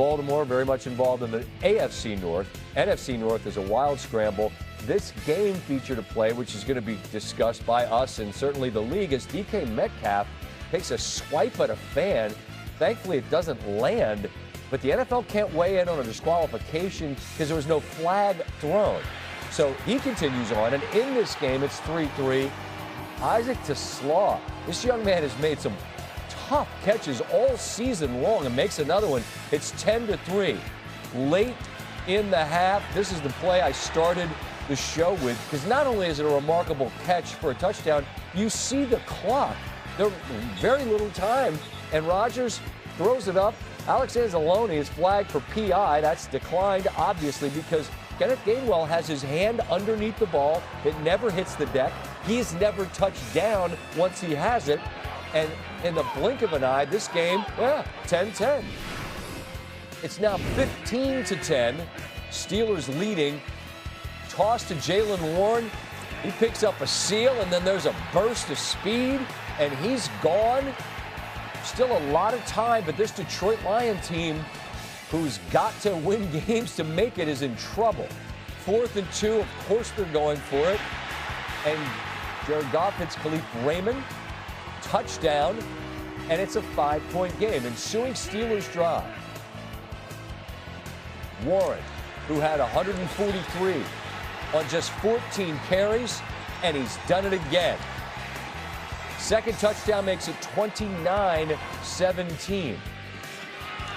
Baltimore very much involved in the AFC North. NFC North is a wild scramble. This game featured a play which is going to be discussed by us and certainly the league as DK Metcalf takes a swipe at a fan. Thankfully, it doesn't land, but the NFL can't weigh in on a disqualification because there was no flag thrown. So he continues on, and in this game, it's 3-3. Isaac Slaw. This young man has made some tough catches all season long and makes another one. It's 10-3. Late in the half, this is the play I started the show with, because not only is it a remarkable catch for a touchdown, you see the clock. There's very little time, and Rodgers throws it up. Alex Anzalone is flagged for PI. That's declined, obviously, because Kenneth Gainwell has his hand underneath the ball. It never hits the deck. He's never touched down once he has it. And in the blink of an eye, this game, 10-10. It's now 15-10. Steelers leading. Toss to Jaylen Warren. He picks up a seal, and then there's a burst of speed, and he's gone. Still a lot of time, but this Detroit Lion team, who's got to win games to make it, is in trouble. 4th and 2, of course they're going for it. And Jared Goff hits Khalif Raymond. Touchdown, and it's a 5-point game. Ensuing Steelers drive. Warren, who had 143 on just 14 carries, and he's done it again. Second touchdown makes it 29-17.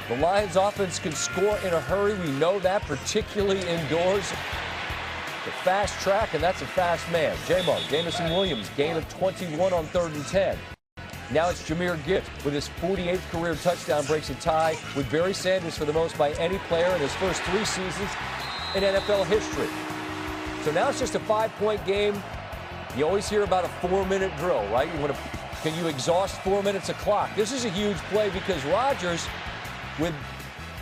The Lions offense can score in a hurry. We know that, particularly indoors. The fast track, and that's a fast man. Jamison Williams, gain of 21 on 3rd and 10. Now it's Jahmyr Gibbs with his 48th career touchdown, breaks a tie with Barry Sanders for the most by any player in his first 3 seasons in NFL history. So now it's just a 5-point game. You always hear about a 4-minute drill, right? Can you exhaust 4 minutes of clock? This is a huge play because Rodgers, with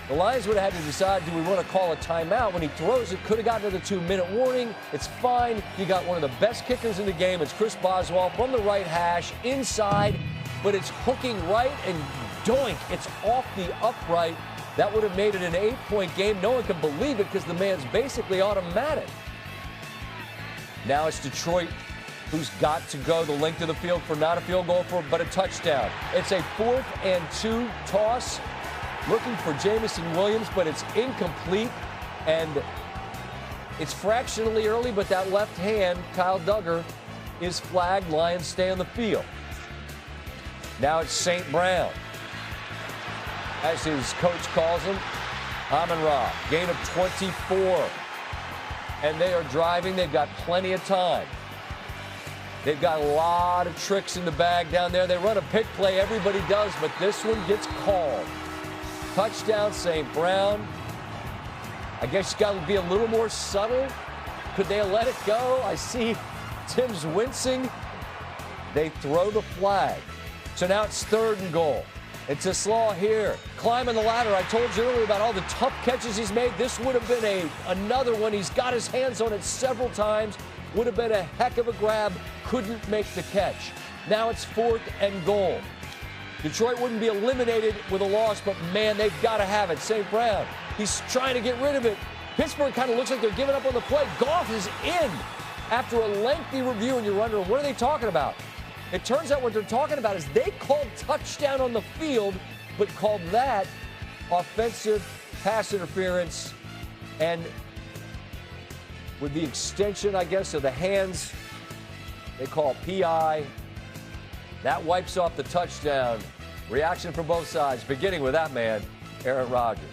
the Lions would have had to decide, do we want to call a timeout? When he throws it, could have gotten to the 2-minute warning. It's fine. You got one of the best kickers in the game. It's Chris Boswell from the right hash, inside, but it's hooking right, and doink, it's off the upright. That would have made it an 8-point game. No one can believe it because the man's basically automatic. Now it's Detroit, who's got to go the length of the field for not a field goal, but a touchdown. It's a 4th and 2 toss. Looking for Jamison Williams, but it's incomplete, and it's fractionally early, but that left hand, Kyle Duggar, is flagged. Lions stay on the field. Now it's St. Brown, as his coach calls him, Amon-Ra, gain of 24, and they are driving. They've got plenty of time. They've got a lot of tricks in the bag down there. They run a pick play, everybody does, but this one gets called. Touchdown, St. Brown. I guess you got to be a little more subtle. Could they let it go? I see Tim's wincing. They throw the flag. So now it's 3rd and goal. It's a Slaw here, climbing the ladder. I told you earlier about all the tough catches he's made. This would have been another one. He's got his hands on it several times. Would have been a heck of a grab. Couldn't make the catch. Now it's 4th and goal. Detroit wouldn't be eliminated with a loss, but man, they've got to have it. St. Brown, he's trying to get rid of it. Pittsburgh kind of looks like they're giving up on the play. Goff is in after a lengthy review, and you're wondering, what are they talking about? It turns out what they're talking about is they called touchdown on the field, but called that offensive pass interference. And with the extension, I guess, of the hands, they call PI. That wipes off the touchdown. Reaction from both sides, beginning with that man, Aaron Rodgers.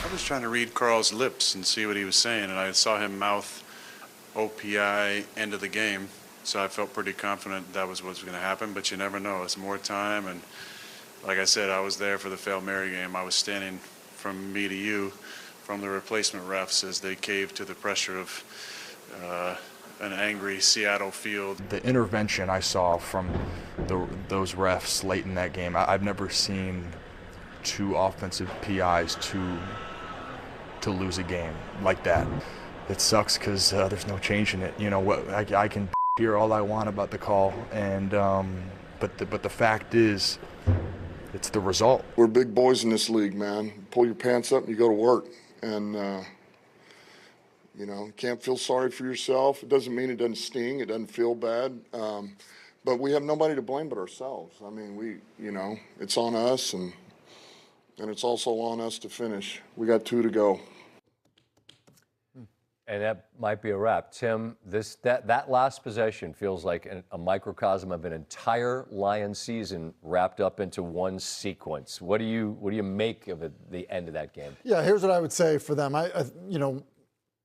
I was trying to read Carl's lips and see what he was saying, and I saw him mouth OPI, end of the game. So I felt pretty confident that was what was going to happen, but you never know. It's more time, and like I said, I was there for the Hail Mary game. I was standing from me to you, from the replacement refs as they caved to the pressure of an angry Seattle field. The intervention I saw from those refs late in that game, I've never seen 2 offensive PIs to lose a game like that. It sucks because there's no changing it. You know what? I can hear all I want about the call, and but the fact is, It's the result. We're big boys in this league, man. Pull your pants up and you go to work. And, you know, you can't feel sorry for yourself. It doesn't mean it doesn't sting. It doesn't feel bad. But we have nobody to blame but ourselves. I mean, you know, it's on us, and it's also on us to finish. We got 2 to go. And that might be a wrap. Tim, that last possession feels like a microcosm of an entire Lions season wrapped up into one sequence. What do you make of the end of that game? Yeah, here's what I would say for them. You know,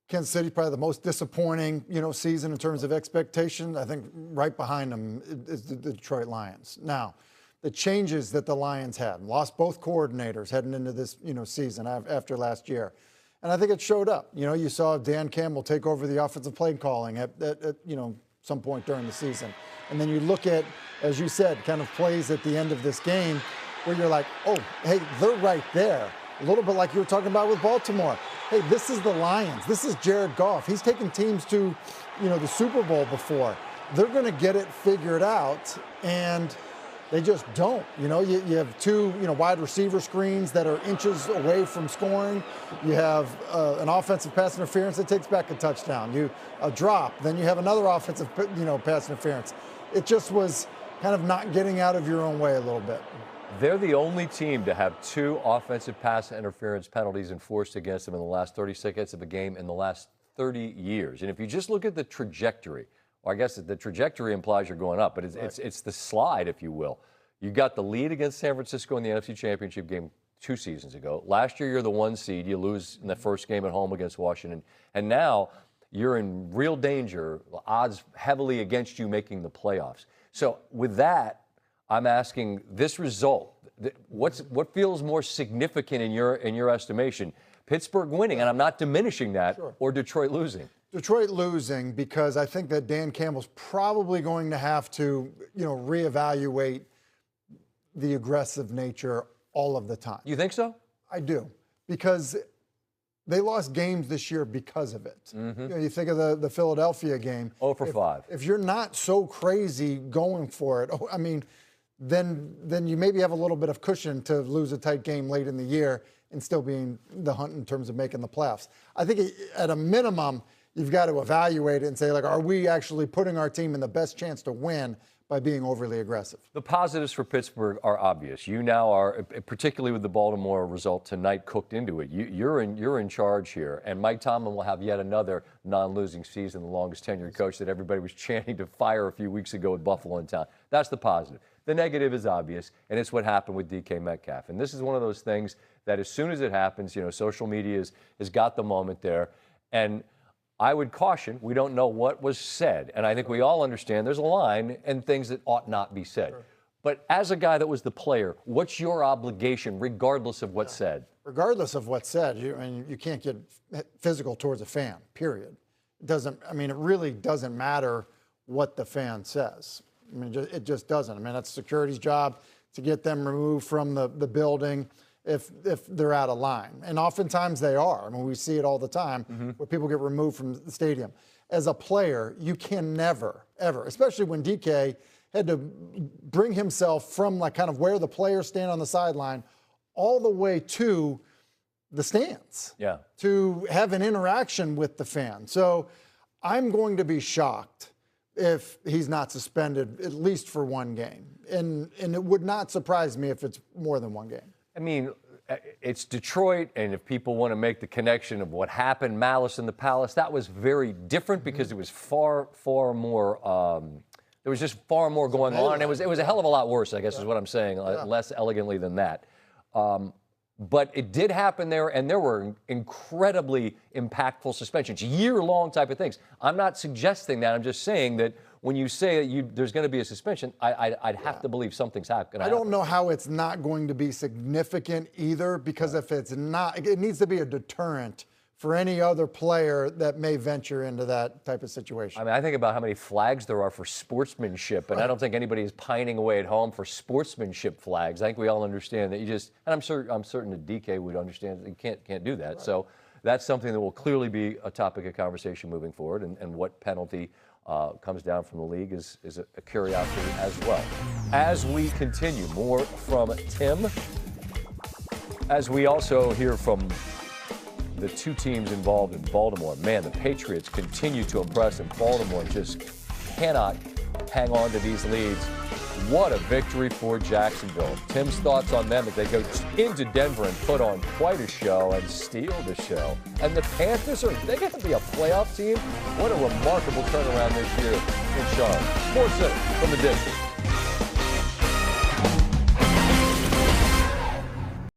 Kansas City probably the most disappointing, you know, season in terms of expectation. I think right behind them is the Detroit Lions. Now, the changes that the Lions had, lost both coordinators heading into this, you know, season after last year. And I think it showed up. You know, you saw Dan Campbell take over the offensive play calling at you know, some point during the season. And then you look at, as you said, kind of plays at the end of this game where you're like, oh, hey, they're right there. A little bit like you were talking about with Baltimore. Hey, this is the Lions. This is Jared Goff. He's taken teams to, you know, the Super Bowl before. They're going to get it figured out, and they just don't. You know, you have 2, you know, wide receiver screens that are inches away from scoring. You have an offensive pass interference that takes back a touchdown. A drop. Then you have another offensive, you know, pass interference. It just was kind of not getting out of your own way a little bit. They're the only team to have 2 offensive pass interference penalties enforced against them in the last 30 seconds of a game in the last 30 years. And if you just look at the trajectory, or I guess the trajectory implies you're going up, but it's the slide, if you will. You got the lead against San Francisco in the NFC Championship game 2 seasons ago. Last year, you're the 1 seed. You lose in the first game at home against Washington. And now you're in real danger, odds heavily against you making the playoffs. So with that, I'm asking this result, what feels more significant in your estimation? Pittsburgh winning, and I'm not diminishing that, sure, or Detroit losing? Detroit losing, because I think that Dan Campbell's probably going to have to, you know, reevaluate the aggressive nature all of the time. You think so? I do, because they lost games this year because of it. Mm-hmm. You know, you think of the Philadelphia game. 0 for 5. If you're not so crazy going for it, I mean, then you maybe have a little bit of cushion to lose a tight game late in the year and still be in the hunt in terms of making the playoffs. I think at a minimum, you've got to evaluate it and say, like, are we actually putting our team in the best chance to win by being overly aggressive? The positives for Pittsburgh are obvious. You now are, particularly with the Baltimore result tonight, cooked into it. You're in charge here, and Mike Tomlin will have yet another non-losing season, the longest tenured coach that everybody was chanting to fire a few weeks ago with Buffalo in town. That's the positive. The negative is obvious, and it's what happened with DK Metcalf. And this is one of those things that as soon as it happens, you know, social media has got the moment there. And I would caution, we don't know what was said. And I think we all understand there's a line and things that ought not be said. Sure. But as a guy that was the player, what's your obligation regardless of what's said? Regardless of what's said, you can't get physical towards a fan, period. It really doesn't matter what the fan says. I mean, it just doesn't. I mean, that's security's job to get them removed from the building if they're out of line. And oftentimes they are. I mean, we see it all the time, mm-hmm, where people get removed from the stadium. As a player, you can never, ever, especially when DK had to bring himself from like kind of where the players stand on the sideline all the way to the stands, yeah, to have an interaction with the fan. So I'm going to be shocked if he's not suspended at least for 1 game. And it would not surprise me if it's more than 1 game. I mean, it's Detroit, and if people want to make the connection of what happened, Malice in the Palace, that was very different because it was far more, there was just far more going on. And it was a hell of a lot worse, I guess, is what I'm saying, less elegantly than that. But it did happen there, and there were incredibly impactful suspensions, year-long type of things. I'm not suggesting that. I'm just saying that when you say there's going to be a suspension, I'd have to believe something's going to happen. I don't know how it's not going to be significant either, because if it's not, it needs to be a deterrent for any other player that may venture into that type of situation. I mean, I think about how many flags there are for sportsmanship, and I don't think anybody is pining away at home for sportsmanship flags. I think we all understand that and I'm certain that DK would understand that you can't do that. Right. So that's something that will clearly be a topic of conversation moving forward, and what penalty comes down from the league is a curiosity as well. As we continue, more from Tim, as we also hear from the two teams involved in Baltimore. Man, the Patriots continue to impress, and Baltimore just cannot hang on to these leads. What a victory for Jacksonville. Tim's thoughts on them as they go into Denver and put on quite a show and steal the show. And the Panthers, they get to be a playoff team? What a remarkable turnaround this year in Charlotte. Sports Center from the District.